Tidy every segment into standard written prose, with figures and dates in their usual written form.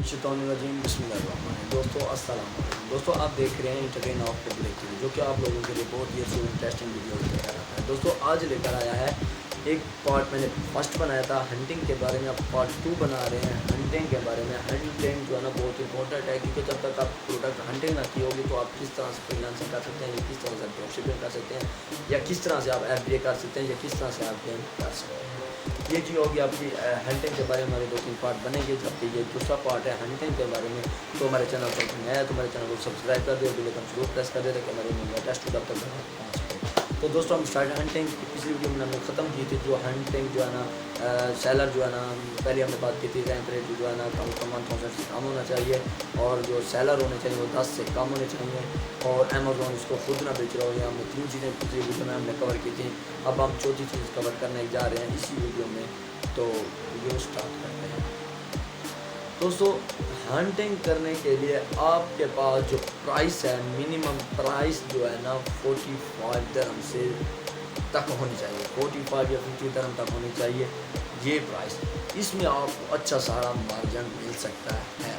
मिनशैतानिर्रजीम बिस्मिल्लाहिर्रहमानिर्रहीम। दोस्तों अस्सलाम वालेकुम। दोस्तों आप देख रहे हैं इंटरटेन ऑफ पब्लिक टीवी, जो कि आप लोगों के लिए बहुत ही अच्छी इंटरेस्टिंग वीडियो लेकर आता है। दोस्तों आज लेकर आया है एक पार्ट, मैंने फर्स्ट बनाया था हंटिंग के बारे में, अब पार्ट 2 बना रहे हैं हंटिंग के बारे में। हंटिंग जो है ना बहुत इंपॉर्टेंट है, क्योंकि जब तक आप प्रोडक्ट हंटिंग ना की होगी तो आप किस तरह से फ्रीलांसिंग कर सकते हैं, या किस तरह से ड्रॉप शिपिंग कर सकते हैं, या किस तरह से आप FBA कर सकते हैं, या किस तरह से आप गेम कर सकते हैं। ये चीज़ होगी आपकी हंटिंग के बारे में। हमारे 2-3 पार्ट बनेंगे, जबकि ये दूसरा पार्ट है हंटिंग के बारे में। तो हमारे चैनल पर नया है तो हमारे चैनल को सब्सक्राइब कर दे, बेल आइकन जरूर प्रेस कर दे ताकि हमारे लेटेस्ट वीडियो तक पहुँच सके। तो दोस्तों हम स्टार्ट हंटिंग पिछली वीडियो में हमने ख़त्म की थी। जो हंटिंग जो है ना सेलर जो है ना, पहले हमने बात की थी रैंक रेट जो है ना कम 1000 से कम होना चाहिए, और जो सेलर होने चाहिए वो 10 से कम होने चाहिए, और अमेज़ॉन इसको खुद ना बेच रहा हो। ये हमने 3 चीज़ें पिछली वीडियो में हमने कवर की थी। अब हम चौथी चीज़ कवर करने जा रहे हैं इसी वीडियो में। तो वीडियो स्टार्ट करते हैं। दोस्तों हंटिंग करने के लिए आपके पास जो प्राइस है, मिनिमम प्राइस जो है ना 45 दिरहम से तक होनी चाहिए, 45 या 50 दिरहम तक होनी चाहिए ये प्राइस। इसमें आपको अच्छा सारा मार्जिन मिल सकता है।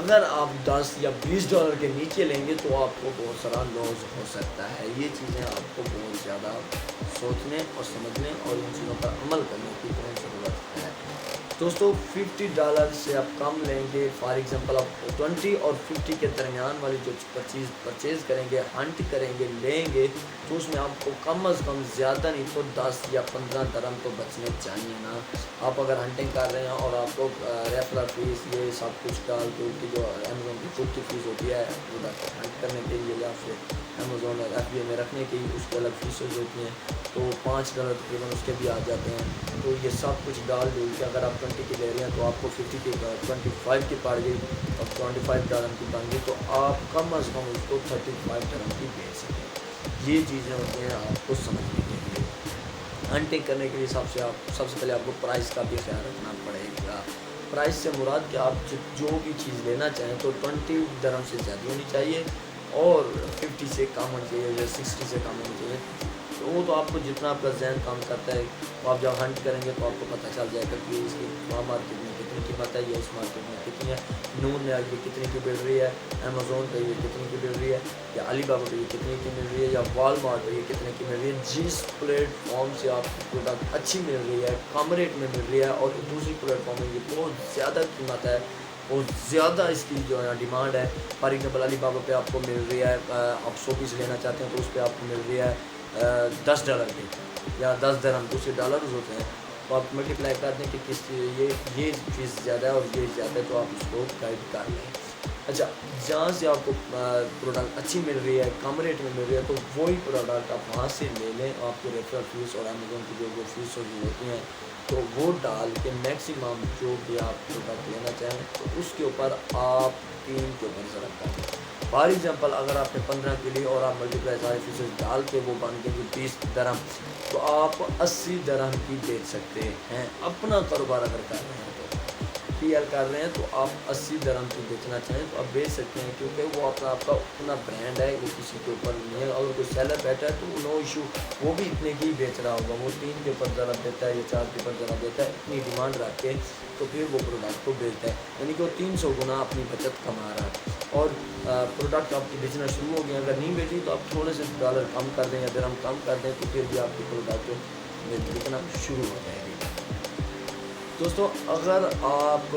अगर आप 10 या 20 डॉलर के नीचे लेंगे तो आपको बहुत सारा लॉस हो सकता है। ये चीज़ें आपको बहुत ज़्यादा सोचने और समझने और इन चीज़ों पर अमल करने की बहुत ज़रूरत है। दोस्तों 50 डॉलर से आप कम लेंगे, फॉर एग्जांपल आप 20 और 50 के दरमियान वाली जो चीज़ परचेज़ करेंगे, हंट करेंगे, लेंगे, तो उसमें आपको कम अज़ कम ज़्यादा नहीं तो 10 या 15 दिरहम तो बचने चाहिए ना। आप अगर हंटिंग कर रहे हैं और आपको रेफरल फीस ये सब कुछ डाल के उसकी जो अमेज़ॉन की खुद की फ़ीस होती है हंट करने के लिए, या फिर अमेज़ॉन और FBA में रखने की उसकी अलग फीसेज होती हैं, तो 5 डॉलर तकरीबन उसके भी आ जाते हैं। तो ये सब कुछ डाल दूँ कि अगर आप 20 की ले रहे हैं तो आपको 50 की 25 की पड़ गई और 25 डॉलर की बन गई, तो आप कम अज़ कम उसको 35 डॉलर की बेच सकें। ये चीज़ें होती हैं आपको समझने के लिए। हंटिंग करने के लिए सबसे पहले आपको प्राइस का भी ख्याल रखना पड़ेगा। प्राइस से मुराद कि आप जो भी चीज़ लेना चाहें तो 20 दिरहम से ज़्यादा होनी चाहिए, और 50 से कम होनी चाहिए, या 60 से कम होनी चाहिए। तो वो तो आपको जितना आपका जहन काम करता है, तो आप जब हंट करेंगे तो आपको पता चल जाएगा कि इसकी वहाँ मार्केट में कितनी कीमत है, या इस मार्केट में कितनी है। नून में ये कितनी की मिल रही है, अमेज़ॉन पे ये कितनी की मिल रही है, या अलीबाबा पे ये कितनी की मिल रही है, या वॉलमार्ट पे ये कितने की मिल रही है। जिस प्लेटफॉर्म से आपको प्रोडक्ट अच्छी मिल रही है, कम रेट में मिल रही है, और दूसरी प्लेटफॉर्म में ये बहुत ज़्यादा कीमत है, बहुत ज़्यादा इसकी जो है डिमांड है। फॉर एग्जाम्पल अलीबाबा पे आपको मिल रही है, आप 100 पीस लेना चाहते हैं तो उस पर आपको मिल रही है 10 डॉलर की, या 10 दिरहम, दूसरे डॉलर होते हैं। तो आप मल्टीप्लाई कर दें कि किस ये फीस ज़्यादा है और ये ज़्यादा है, तो आप उसको गाइड कर लें। अच्छा, जहाँ से आपको प्रोडक्ट अच्छी मिल रही है, कम रेट में मिल रही है, तो वही प्रोडक्ट आप वहाँ से ले लें। आपको रेफरल फीस और अमेज़ॉन की जो फीस होती हैं तो वो डाल के मैक्सिमम जो भी आप प्रोडक्ट लेना चाहें तो उसके ऊपर आप 3 के ऊपर ज़रा कर दें। फॉर एग्जांपल अगर आपने 15 के लिए और आप मल्टीप्लाई सारे फीसेस डाल के वो बन गए 20 दिरहम, तो आप 80 दिरहम की बेच सकते हैं। अपना कारोबार अगर कर रहे हैं तो PL कर रहे हैं तो आप 80 दिरहम की बेचना चाहें तो आप बेच सकते हैं, क्योंकि वो आपका अपना ब्रांड है, वो किसी के ऊपर नहीं है। अगर कोई सेलर बैठा है तो नो इशू, वो भी इतने की बेच रहा होगा, वो 3 के ऊपर ज़रा देता है या 4 के ऊपर ज़रा देता है, इतनी डिमांड रख के तो फिर वो प्रोडक्ट को बेचता है, यानी कि वो 300 गुना अपनी बचत कमा रहा है। और प्रोडक्ट आपकी बेचना शुरू हो गया, अगर नहीं बेची तो आप थोड़े से डॉलर कम कर दें या दिरहम कम कर दें, तो फिर भी आपकी प्रोडक्ट बिकना शुरू हो जाएगी। दोस्तों अगर आप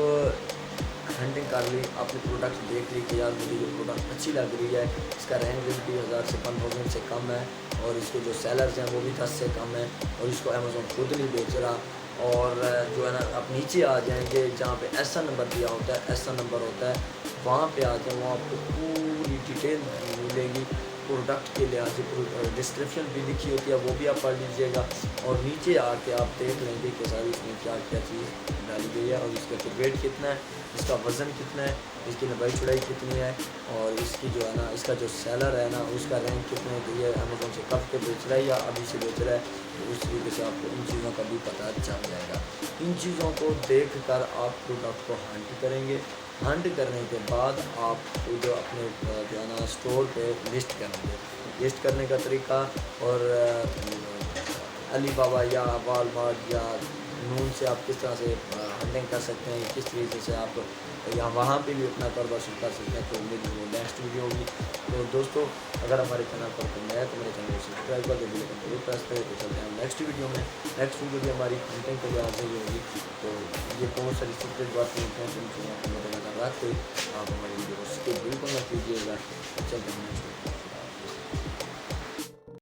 हंटिंग कर ली, आपने प्रोडक्ट देख ली कि यार मुझे ये प्रोडक्ट अच्छी लग रही है, इसका रैंक रेट भी 1000 से 5000 से कम है, और इसके जो सेलर्स हैं वो भी 10 से कम है, और इसको अमेज़ॉन खुद नहीं बेच रहा, और जो है ना आप नीचे आ जाएंगे जहाँ पे ऐसा नंबर दिया होता है, ऐसा नंबर होता है, वहाँ पे आ जाए, वहाँ आपको पूरी डिटेल मिलेगी प्रोडक्ट के लिहाज से। डिस्क्रिप्शन भी लिखी होती है, वो भी आप पढ़ लीजिएगा, और नीचे आके आप देख लेंगे कि सारी इसमें क्या क्या चीज़ डाली गई है, और इसका वेट कितना है, इसका वज़न कितना है, इसकी लंबाई चौड़ाई कितनी है, और इसकी जो है ना इसका जो सेलर है ना उसका रैंक कितने है, अमेज़ॉन से कब के बेच रहा है या अभी से बेच रहा है, तो उस तरीके से आपको इन चीज़ों का भी पता चल जाएगा। इन चीज़ों को देख कर आप प्रोडक्ट को हंट करेंगे। हंट करने के बाद आप जो अपने जो है ना स्टोर पे लिस्ट करेंगे। लिस्ट करने का तरीका, और अलीबाबा या वॉलमार्ट या नून से आप किस तरह से हंटिंग कर सकते हैं, किस तरीके से आप या वहाँ पे भी अपना कारोबार शुरू कर सकते हैं। तो मेरी वो नेक्स्ट वीडियो होगी। तो दोस्तों अगर हमारे चैनल पर कोई नया है तो मेरे चैनल को सब्सक्राइब कर दो, बेल आइकन जरूर प्रेस करें। तो चलते हैं नेक्स्ट वीडियो में। नेक्स्ट वीडियो भी हमारी कंटेंट के लिहाज से ही होगी। तो ये बहुत सारी सीक्रेट बातें हैं जिनसे आपको मैं बताना रखते आप हमारी वीडियो को स्किप बिल्कुल ना कीजिएगा। चलते हैं नेक्स्ट वीडियो।